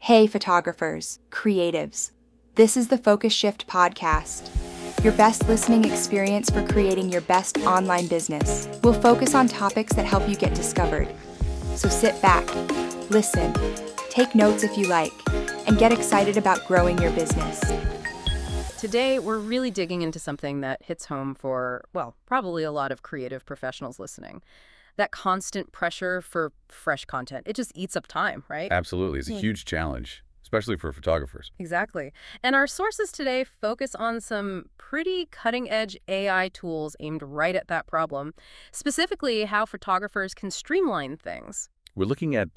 Hey photographers, creatives. This is the Focus Shift podcast, your best listening experience for creating your best online business. We'll focus on topics that help you get discovered. So sit back, listen, take notes if you like, and get excited about growing your business. Today, we're really digging into something that hits home for, well, probably a lot of creative professionals listening. That constant pressure for fresh content. It just eats up time, right? Absolutely. It's a huge challenge, especially for photographers. Exactly. And our sources today focus on some pretty cutting-edge AI tools aimed right at that problem, specifically how photographers can streamline things. We're looking at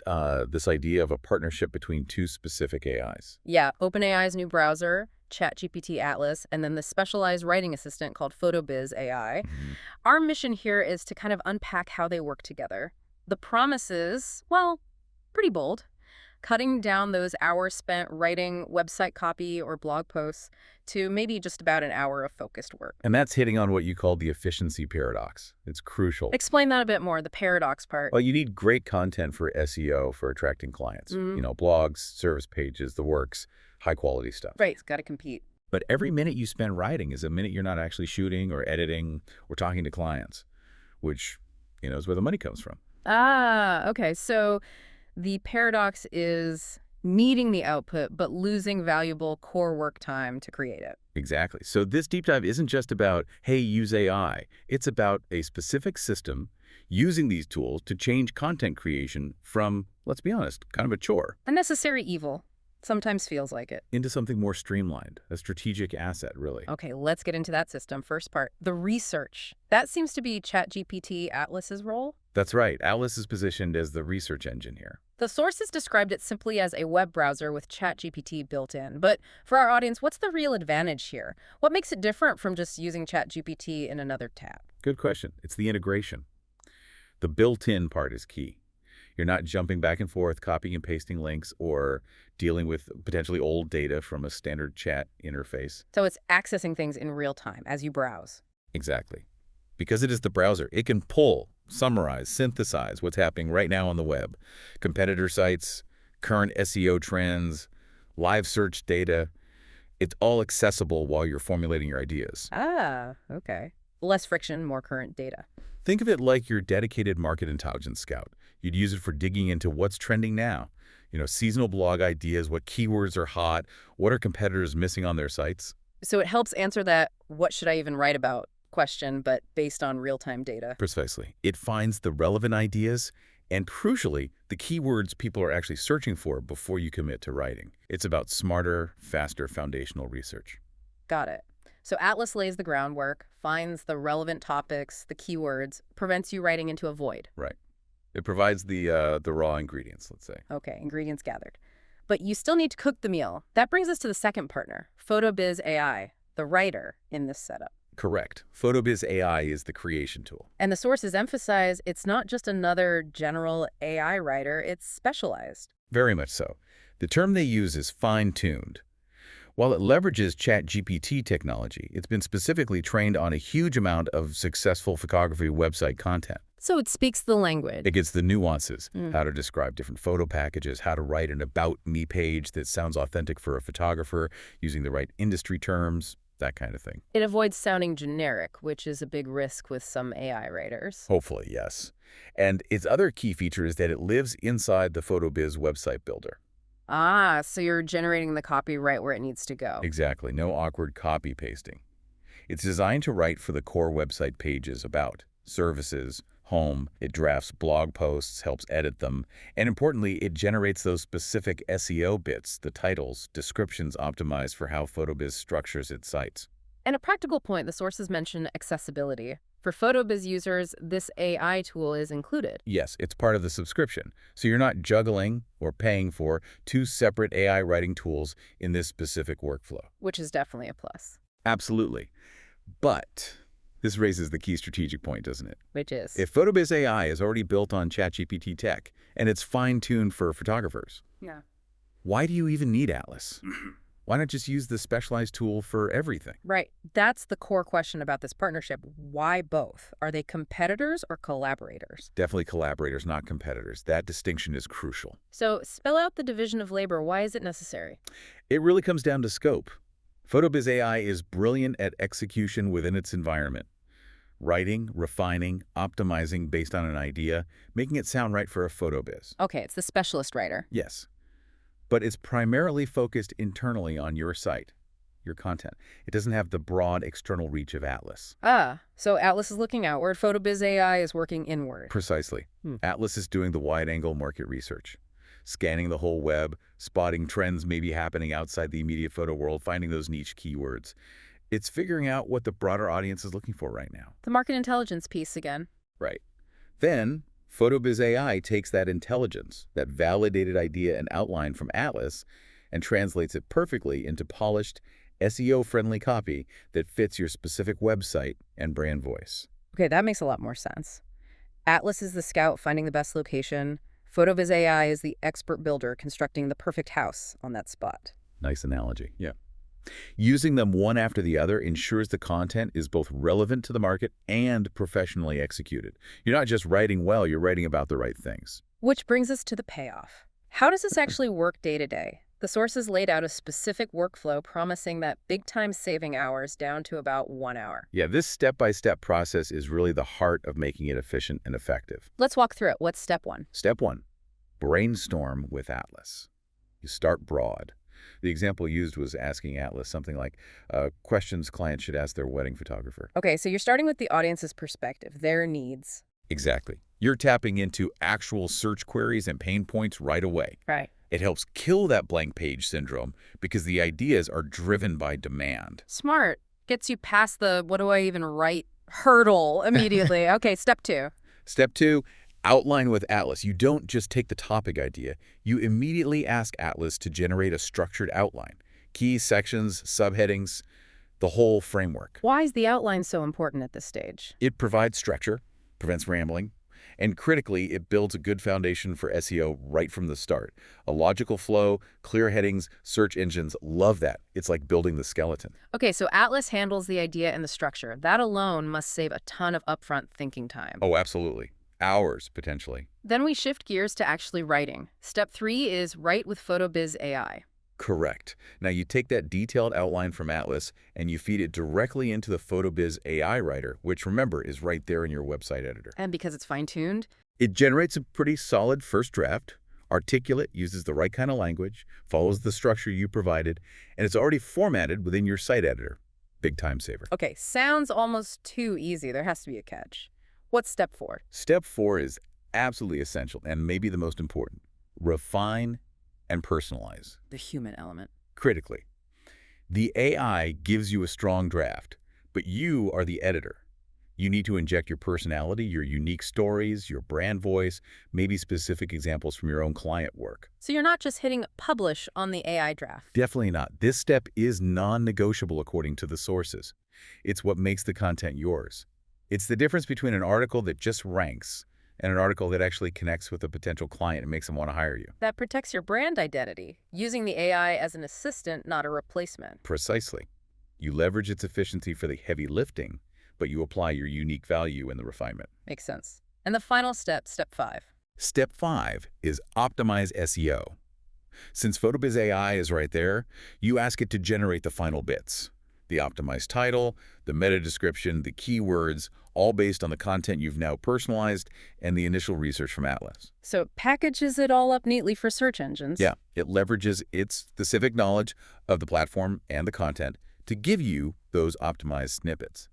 this idea of a partnership between two specific AIs. Yeah, OpenAI's new browser, ChatGPT Atlas, and then the specialized writing assistant called PhotoBiz AI. Our mission here is to kind of unpack how they work together. The promise is, well, pretty bold. Cutting down those hours spent writing website copy or blog posts to maybe just about an hour of focused work. And that's hitting on what you call the efficiency paradox. It's crucial. Explain that a bit more, the paradox part. Well, you need great content for SEO, for attracting clients. You know, blogs, service pages, the works, high-quality stuff. Right, it's got to compete. But every minute you spend writing is a minute you're not actually shooting or editing or talking to clients, which, you know, is where the money comes from. Ah, okay. So the paradox is needing the output, but losing valuable core work time to create it. Exactly. So this deep dive isn't just about, hey, use AI. It's about a specific system using these tools to change content creation from, let's be honest, kind of a chore. A necessary evil. Sometimes feels like it. Into something more streamlined, a strategic asset, really. Okay, let's get into that system. First part, the research. That seems to be ChatGPT Atlas's role. That's right. Atlas is positioned as the research engine here. The sources described it simply as a web browser with ChatGPT built in. But for our audience, what's the real advantage here? What makes it different from just using ChatGPT in another tab? Good question. It's the integration. The built-in part is key. You're not jumping back and forth, copying and pasting links, or dealing with potentially old data from a standard chat interface. So it's accessing things in real time as you browse. Exactly. Because it is the browser, it can pull, summarize, synthesize what's happening right now on the web. Competitor sites, current SEO trends, live search data. It's all accessible while you're formulating your ideas. Ah, okay. Less friction, more current data. Think of it like your dedicated market intelligence scout. You'd use it for digging into what's trending now. You know, seasonal blog ideas, what keywords are hot, what are competitors missing on their sites. So it helps answer that what should I even write about question, but based on real-time data. Precisely. It finds the relevant ideas and, crucially, the keywords people are actually searching for before you commit to writing. It's about smarter, faster foundational research. Got it. So Atlas lays the groundwork, finds the relevant topics, the keywords, prevents you writing into a void. Right. It provides the raw ingredients, let's say. Okay, ingredients gathered. But you still need to cook the meal. That brings us to the second partner, PhotoBiz AI, the writer in this setup. Correct. PhotoBiz AI is the creation tool. And the sources emphasize it's not just another general AI writer, it's specialized. Very much so. The term they use is fine-tuned. While it leverages ChatGPT technology, it's been specifically trained on a huge amount of successful photography website content. So it speaks the language. It gets the nuances, how to describe different photo packages, how to write an About Me page that sounds authentic for a photographer, using the right industry terms, that kind of thing. It avoids sounding generic, which is a big risk with some AI writers. Hopefully, yes. And its other key feature is that it lives inside the PhotoBiz website builder. Ah, so you're generating the copy right where it needs to go. Exactly. No awkward copy pasting. It's designed to write for the core website pages about services, home. It drafts blog posts, helps edit them, and importantly, it generates those specific SEO bits, the titles, descriptions optimized for how PhotoBiz structures its sites. And a practical point, the sources mention accessibility. For PhotoBiz users, this AI tool is included. Yes, it's part of the subscription. So you're not juggling or paying for two separate AI writing tools in this specific workflow. Which is definitely a plus. Absolutely. But this raises the key strategic point, doesn't it? Which is? If PhotoBiz AI is already built on ChatGPT tech and it's fine-tuned for photographers, Yeah. why do you even need Atlas? Why not just use the specialized tool for everything? Right. That's the core question about this partnership. Why both? Are they competitors or collaborators? Definitely collaborators, not competitors. That distinction is crucial. So spell out the division of labor. Why is it necessary? It really comes down to scope. PhotoBiz AI is brilliant at execution within its environment. Writing, refining, optimizing based on an idea, making it sound right for a PhotoBiz. Okay, it's the specialist writer. Yes. But it's primarily focused internally on your site, your content. It doesn't have the broad external reach of Atlas. Ah, so Atlas is looking outward, PhotoBiz AI is working inward. Precisely. Atlas is doing the wide-angle market research, scanning the whole web, spotting trends maybe happening outside the immediate photo world, finding those niche keywords. It's figuring out what the broader audience is looking for right now. The market intelligence piece again. Right. Then, PhotoBiz AI takes that intelligence, that validated idea and outline from Atlas, and translates it perfectly into polished, SEO-friendly copy that fits your specific website and brand voice. Okay, that makes a lot more sense. Atlas is the scout finding the best location. PhotoBiz AI is the expert builder constructing the perfect house on that spot. Nice analogy. Yeah. Using them one after the other ensures the content is both relevant to the market and professionally executed. You're not just writing well, you're writing about the right things. Which brings us to the payoff. How does this actually work day to day? The sources laid out a specific workflow promising that big-time saving hours down to about 1 hour. Yeah, this step-by-step process is really the heart of making it efficient and effective. Let's walk through it. What's step 1? Step 1, brainstorm with Atlas. You start broad. The example used was asking Atlas something like, questions clients should ask their wedding photographer. Okay, so you're starting with the audience's perspective, their needs. Exactly. You're tapping into actual search queries and pain points right away. Right. It helps kill that blank page syndrome because the ideas are driven by demand. Smart. Gets you past the what do I even write hurdle immediately. Okay, step 2. Step 2, outline with Atlas. You don't just take the topic idea. You immediately ask Atlas to generate a structured outline. Key sections, subheadings, the whole framework. Why is the outline so important at this stage? It provides structure, prevents rambling, and critically, it builds a good foundation for SEO right from the start. A logical flow, clear headings, search engines love that. It's like building the skeleton. Okay, so Atlas handles the idea and the structure. That alone must save a ton of upfront thinking time. Oh, absolutely. Hours, potentially. Then we shift gears to actually writing. Step 3 is write with PhotoBiz AI. Correct. Now you take that detailed outline from Atlas and you feed it directly into the PhotoBiz AI writer, which remember is right there in your website editor. And because it's fine-tuned, it generates a pretty solid first draft, articulate, uses the right kind of language, follows the structure you provided, and it's already formatted within your site editor. Big time saver. Okay, sounds almost too easy. There has to be a catch. What's step 4? Step 4 is absolutely essential and maybe the most important. Refine and personalize. The human element. Critically, the AI gives you a strong draft, but you are the editor. You need to inject your personality, your unique stories, your brand voice, maybe specific examples from your own client work. So you're not just hitting publish on the AI draft. Definitely not. This step is non-negotiable according to the sources. It's what makes the content yours. It's the difference between an article that just ranks and an article that actually connects with a potential client and makes them want to hire you. That protects your brand identity, using the AI as an assistant, not a replacement. Precisely. You leverage its efficiency for the heavy lifting, but you apply your unique value in the refinement. Makes sense. And the final step, step 5. Step 5 is optimize SEO. Since PhotoBiz AI is right there, you ask it to generate the final bits. The optimized title, the meta description, the keywords, all based on the content you've now personalized and the initial research from Atlas. So it packages it all up neatly for search engines. Yeah, it leverages its specific knowledge of the platform and the content to give you those optimized snippets.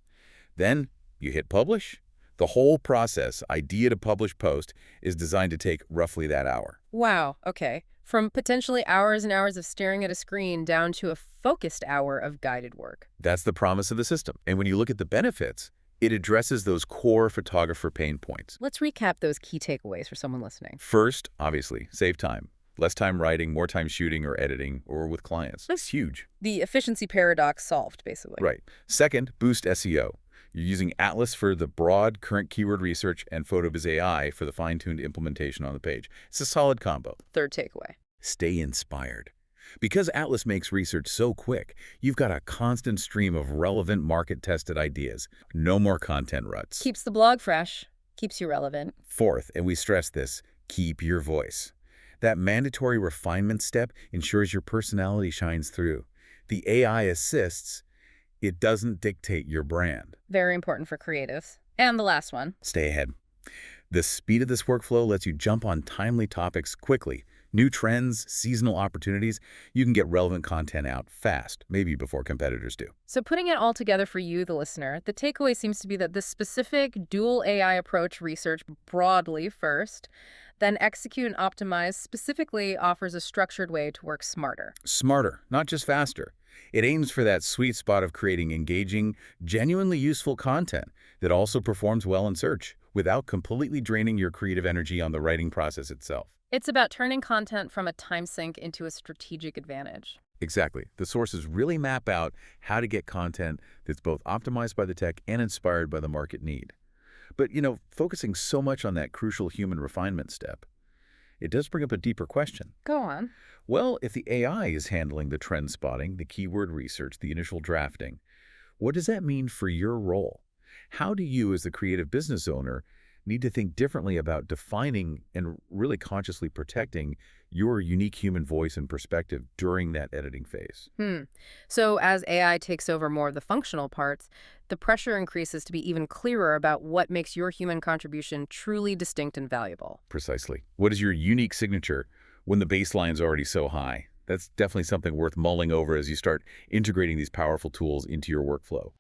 Then you hit publish. The whole process, idea to publish post, is designed to take roughly that hour. Wow, okay. From potentially hours and hours of staring at a screen down to a focused hour of guided work. That's the promise of the system. And when you look at the benefits, it addresses those core photographer pain points. Let's recap those key takeaways for someone listening. First, obviously, save time. Less time writing, more time shooting or editing or with clients. That's huge. The efficiency paradox solved, basically. Right. Second, boost SEO. You're using Atlas for the broad current keyword research and PhotoBiz AI for the fine-tuned implementation on the page. It's a solid combo. Third takeaway. Stay inspired. Because Atlas makes research so quick, you've got a constant stream of relevant market-tested ideas. No more content ruts. Keeps the blog fresh, keeps you relevant. Fourth, and we stress this, keep your voice. That mandatory refinement step ensures your personality shines through. The AI assists, it doesn't dictate your brand. Very important for creatives. And the last one. Stay ahead. The speed of this workflow lets you jump on timely topics quickly. New trends, seasonal opportunities, you can get relevant content out fast, maybe before competitors do. So putting it all together for you, the listener, the takeaway seems to be that this specific dual AI approach research broadly first, then execute and optimize specifically offers a structured way to work smarter. Smarter, not just faster. It aims for that sweet spot of creating engaging, genuinely useful content that also performs well in search without completely draining your creative energy on the writing process itself. It's about turning content from a time sink into a strategic advantage. Exactly. The sources really map out how to get content that's both optimized by the tech and inspired by the market need. But, focusing so much on that crucial human refinement step, it does bring up a deeper question. Go on. Well, if the AI is handling the trend spotting, the keyword research, the initial drafting, what does that mean for your role? How do you, as the creative business owner, need to think differently about defining and really consciously protecting your unique human voice and perspective during that editing phase? So as AI takes over more of the functional parts, the pressure increases to be even clearer about what makes your human contribution truly distinct and valuable. Precisely. What is your unique signature when the baseline's already so high? That's definitely something worth mulling over as you start integrating these powerful tools into your workflow.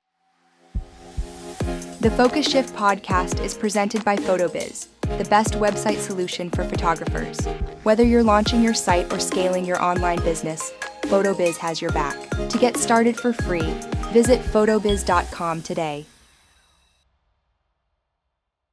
The Focus Shift podcast is presented by PhotoBiz, the best website solution for photographers. Whether you're launching your site or scaling your online business, PhotoBiz has your back. To get started for free, visit photobiz.com today.